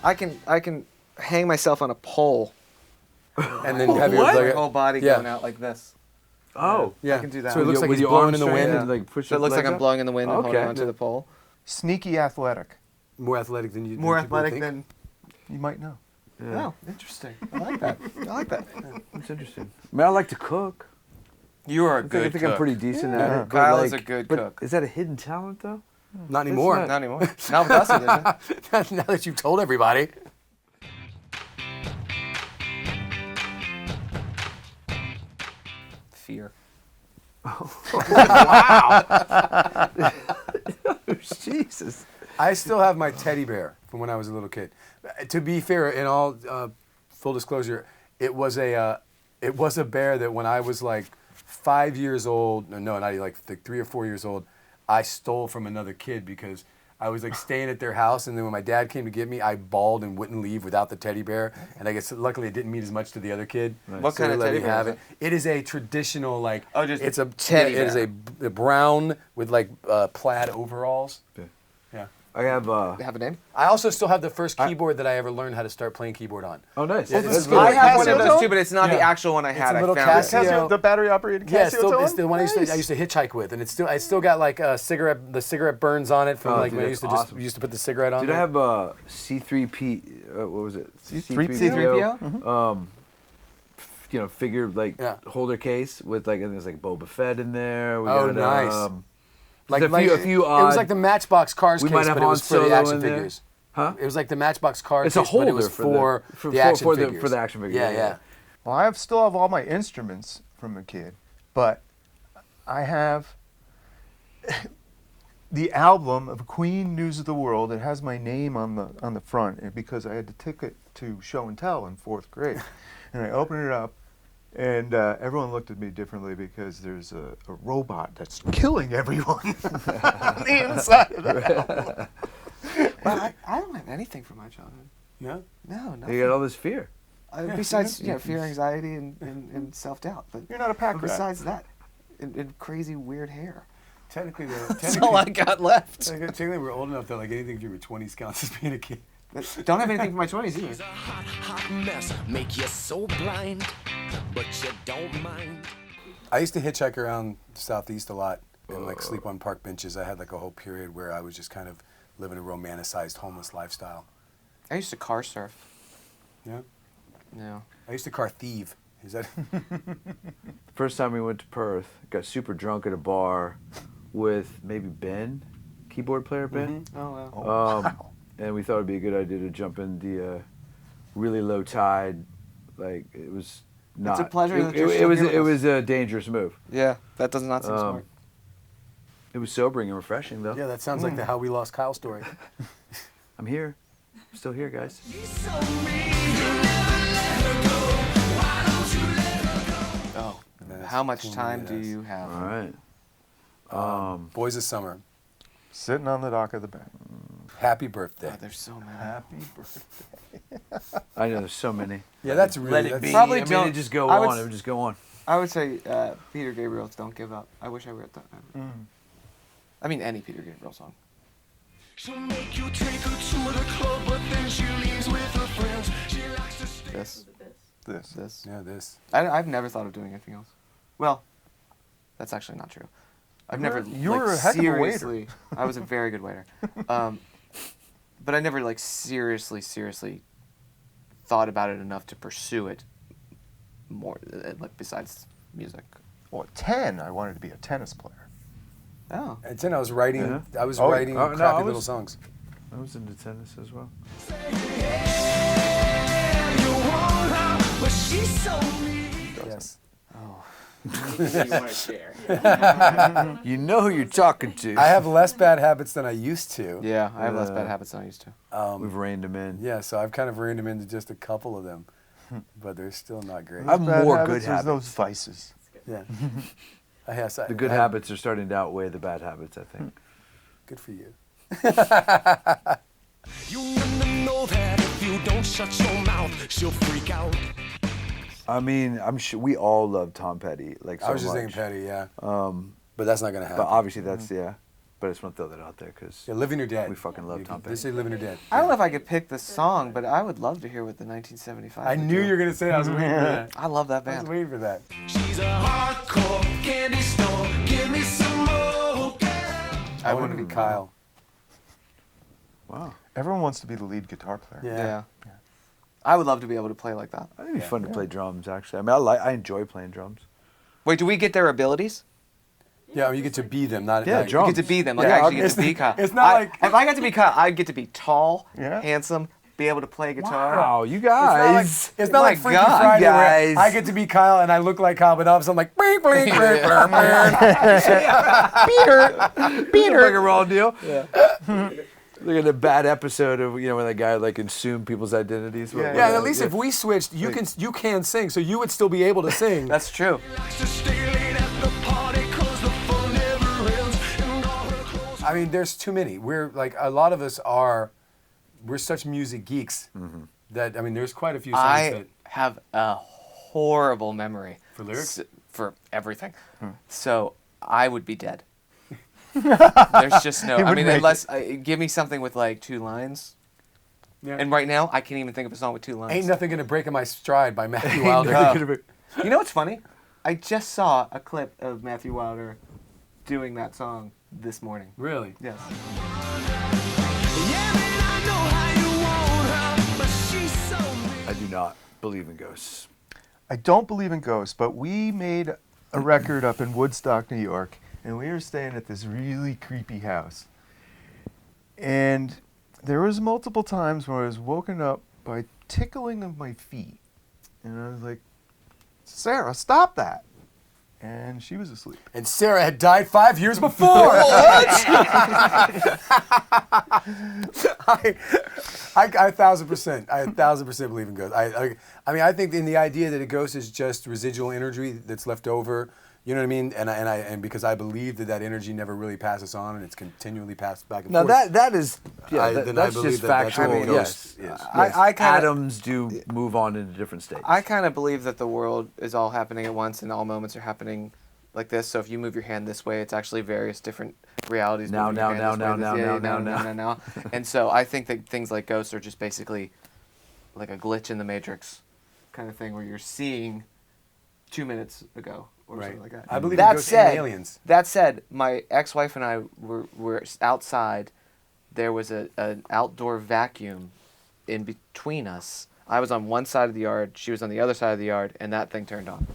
I can hang myself on a pole. And then have your My whole body going out like this. Oh. Yeah. I can do that. So it looks like with he's your blowing arms in the wind. straight and like push So it your looks like legs I'm up? blowing in the wind and holding Okay. onto the pole. Sneaky athletic. More athletic than you. More than people athletic think. than you might know. Yeah. Oh, interesting. I like that. I like that. That's interesting. I mean, I like to cook. You are a I good think I'm pretty decent at it. but, Kyle is like, a good but cook. Is that a hidden talent, though? Not anymore. not- Not anymore. Not with us, it isn't. Now that you've told everybody. Fear. Jesus. I still have my teddy bear from when I was a little kid. To be fair, in all full disclosure, it was a bear that when I was like 5 years old, no, not even like 3 or 4 years old, I stole from another kid because I was like staying at their house, and then when my dad came to get me, I bawled and wouldn't leave without the teddy bear. And I guess luckily it didn't mean as much to the other kid. What So kind they of let teddy me bear have is it? It is a traditional like. Oh, just it's a teddy It is bear. a brown with like plaid overalls. Yeah. Yeah. I have. Have a name? I also still have the first keyboard that I ever learned how to start playing keyboard on. Oh, nice. Yeah, That's this is good. I have one of Casio those tone? too, but it's not the Yeah. actual one I had. a I little found Casio. it. Casio, the battery operated Casio Yeah, it's tone? the one I used to hitchhike with, and I still got like the cigarette burns on it from Oh, like dude, when I that's used to awesome. used to put the cigarette on. Did I there. have a C3P? What was it? C3PO? You know, figure like Yeah. holder case with like, and there's like Boba Fett in there. We Oh, got, nice. Like like a few it odd. was like the Matchbox cars We case, might have but it was Han for the Solo action in there. figures. Huh? It was like the Matchbox car It's case, a holder but it was for the action figures. for the action figures. Yeah, yeah. Well, I still have all my instruments from a kid, but I have the album of Queen News of the World. It has my name on the front, and because I had to take it to show and tell in 4th grade, and I opened it up, and everyone looked at me differently because there's a robot that's killing everyone on the inside of the album. But I don't have anything from my childhood. Yeah. No, no. You got all this fear. Besides, fear, anxiety, and self-doubt. But You're not a pack rat. besides that, and crazy weird hair. Technically, That's all I got left. technically, we're old enough that like anything through your 20s counts as being a kid. Don't have anything from my 20s He's either. a hot, hot mess, make you so blind, but you don't mind. I used to hitchhike around the Southeast a lot and like sleep on park benches. I had like a whole period where I was just kind of living a romanticized homeless lifestyle. I used to car surf. Yeah. Yeah. I used to car thieve. Is that? First time we went to Perth, got super drunk at a bar with maybe Ben, keyboard player Ben. Oh, wow. And we thought it'd be a good idea to jump in the really low tide. Like it was not. a pleasure that you're It still was here with it us. was a dangerous move. Yeah, that does not seem smart. It was sobering and refreshing though. Yeah, that sounds like the How We Lost Kyle story. I'm here, I'm still here, guys. Oh, how much time do you have? All right. Boys of Summer. Sitting on the dock of the bank. Happy birthday. Oh, there's so many. Happy birthday. I know there's so many. Yeah, that's really. Let it that's- be. Probably I mean, don't- it just go I would on. s- It would just go on. I would say Peter Gabriel's "Don't Give Up." I wish I wrote that. I mean, any Peter Gabriel song. She'll make you take her to the club, but then she leaves with her friends. She likes to stay. This. This. Yeah, this. I've never thought of doing anything else. Well, that's actually not true. I've never. You were a heck of a waiter. seriously. I was a very good waiter. But I never like seriously thought about it enough to pursue it more. Like besides music. Well, at 10, I wanted to be a tennis player. Oh. At 10, I was writing. Yeah. I was Oh, writing oh, no, crappy I was- little songs. I was into tennis as well. You want her, but she's so mean. Yes. You know who you're talking to. I have less bad habits than I used to. Yeah, I have less bad habits than I used to. We've reined him in. Yeah, so I've kind of reined them into just a couple of them, but they're still not great. I have Bad more habits, good there's habits. those vices. Yeah. Yes, The good habits are starting to outweigh the bad habits, I think. Good for you. You never know that if you don't shut your mouth, she'll freak out. I mean, I'm sure we all love Tom Petty, like so I was just much. thinking Petty, yeah. But that's not gonna happen. But obviously, that's yeah. but I just want to throw that out there because Yeah, Living or Dead. we fucking love Tom They Petty. say Living or Dead. I don't know if I could pick the song, but I would love to hear what the 1975. I would knew do. you were gonna say that. I was waiting for that. I love that I was band. waiting for that. She's a hardcore candy store. Give me some more. I want to be Kyle. Wow. Everyone wants to be the lead guitar player. Yeah. Yeah. I would love to be able to play like that. I think it'd be fun to play drums. Actually, I mean, I enjoy playing drums. Wait, do we get their abilities? Yeah, you get to be them, not Yeah, not- drums. You get to be them. Like Yeah, I actually get it's to be not- Kyle. it's not like- if I got to be Kyle, I'd get to be tall, Yeah. handsome, be able to play guitar. Wow, you It's not like, guys. it's not My like Freaky God, Friday guys. where I get to be Kyle and I look like Kyle, but all of a sudden I'm like, blink, blink, blink, blink, blink. Peter. Like a raw deal. Yeah. Look at the bad episode of when that guy like assumed people's identities. Yeah, Yeah, and at least if we switched, you can sing, so you would still be able to sing. That's true. Likes to stay late at the party 'cause the fun never ends. And all her clothes. I mean, there's too many. We're like a lot of us are. We're such music geeks that I mean, there's quite a few songs I that have a horrible memory For lyrics? for everything. So I would be dead. There's just no. I wouldn't mean, make unless give me something with like 2 lines. yeah. And right now, I can't even think of a song with 2 lines. Ain't Nothing Gonna Break in My Stride by Matthew Wilder. You know what's funny? I just saw a clip of Matthew Wilder doing that song this morning. Really? Yes. Yeah, man, I know how you want her, but she's so mean. I do not believe in ghosts. I don't believe in ghosts, but we made a record up in Woodstock, New York, and we were staying at this really creepy house. And there was multiple times where I was woken up by tickling of my feet. And I was like, Sarah, stop that. And she was asleep. And Sarah had died 5 years before. I 1,000%. I 1,000% believe in ghosts. I mean, I think in the idea that a ghost is just residual energy that's left over. You know what I mean? And because I believe that energy never really passes on and it's continually passed back and Now forth. that is then I that's believe just that that's factual. what a ghost Yes. is. I kinda- Atoms do move on into different states. I kind of believe that the world is all happening at once and all moments are happening like this. So if you move your hand this way, it's actually various different realities. Now. And so I think that things like ghosts are just basically like a glitch in the matrix kind of thing where you're seeing 2 minutes ago or Right. something like that. I believe in That ghosts said, and aliens. That said, my ex-wife and I were outside. There was an outdoor vacuum in between us. I was on one side of the yard, she was on the other side of the yard, and that thing turned on.